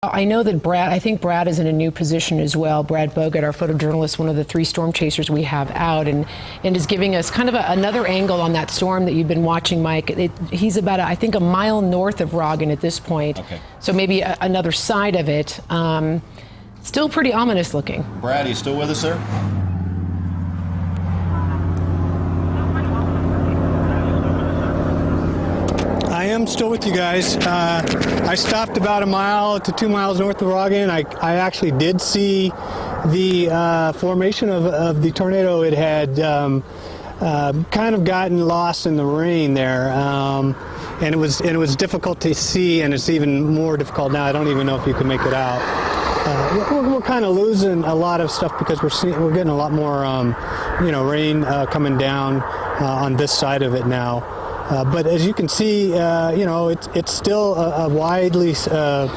I know that I think Brad is in a new position as well. Brad Bogut, our photojournalist, one of the 3 storm chasers we have out, and is giving us kind of another angle on that storm that you've been watching, Mike. He's about, I think, a mile north of Roggen at this point. Okay. So maybe another side of it. Still pretty ominous looking. Brad, are you still with us, sir? I am still with you guys. I stopped about 1 mile to 2 miles north of Roggen. I actually did see the formation of the tornado. It had kind of gotten lost in the rain there, and it was difficult to see, and it's even more difficult now. I don't even know if you can make it out. We're kind of losing a lot of stuff because we're getting a lot more rain coming down on this side of it now. But as you can see, it's still a widely scattered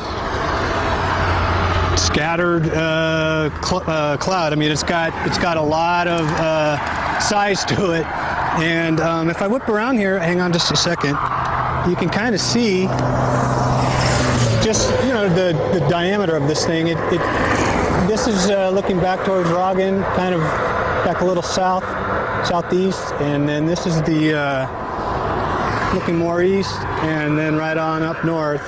cloud. I mean, it's got a lot of size to it. And if I whip around here, hang on just a second, you can kind of see just the diameter of this thing. This is looking back towards Roggen, kind of back a little southeast, and then this is the looking more east, and then right on up north.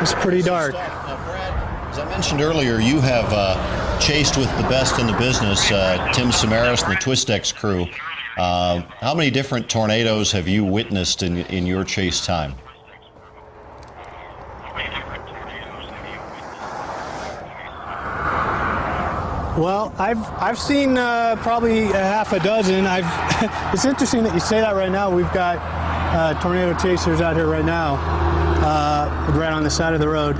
It's pretty dark. Brad, as I mentioned earlier, you have chased with the best in the business, Tim Samaras and the Twistex crew. How many different tornadoes have you witnessed in your chase time? Well, I've seen probably a half a dozen. It's interesting that you say that right now. We've got tornado chasers out here right now, right on the side of the road.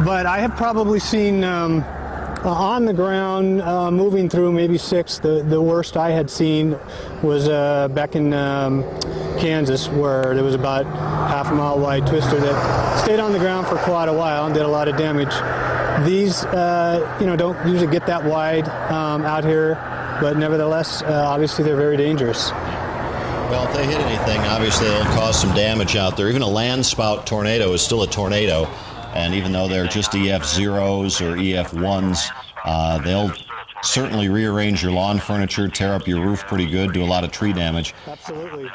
But I have probably seen on the ground moving through maybe 6. The worst I had seen was back in Kansas, where there was about half a mile wide twister that stayed on the ground for quite a while and did a lot of damage. These, don't usually get that wide out here, but nevertheless, obviously they're very dangerous. Well, if they hit anything, obviously they'll cause some damage out there. Even a land spout tornado is still a tornado, and even though they're just EF0s or EF1s, they'll certainly rearrange your lawn furniture, tear up your roof pretty good, do a lot of tree damage. Absolutely.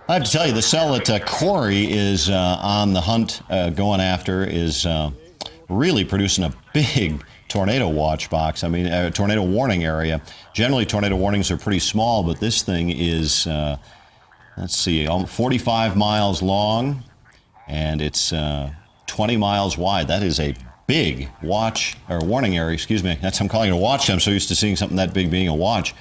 I have to tell you, the cell that Corey is on the hunt going after is really producing a big tornado watch box. I mean, tornado warning area. Generally, tornado warnings are pretty small, but this thing is, let's see, 45 miles long, and it's 20 miles wide. That is a big watch, or warning area, excuse me. I'm calling it a watch. I'm so used to seeing something that big being a watch.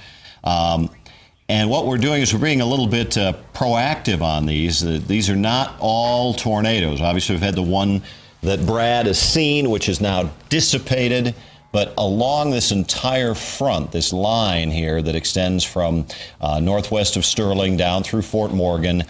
And what we're doing is we're being a little bit proactive on these. These are not all tornadoes. Obviously, we've had the one that Brad has seen, which is now dissipated, but along this entire front, this line here that extends from northwest of Sterling down through Fort Morgan,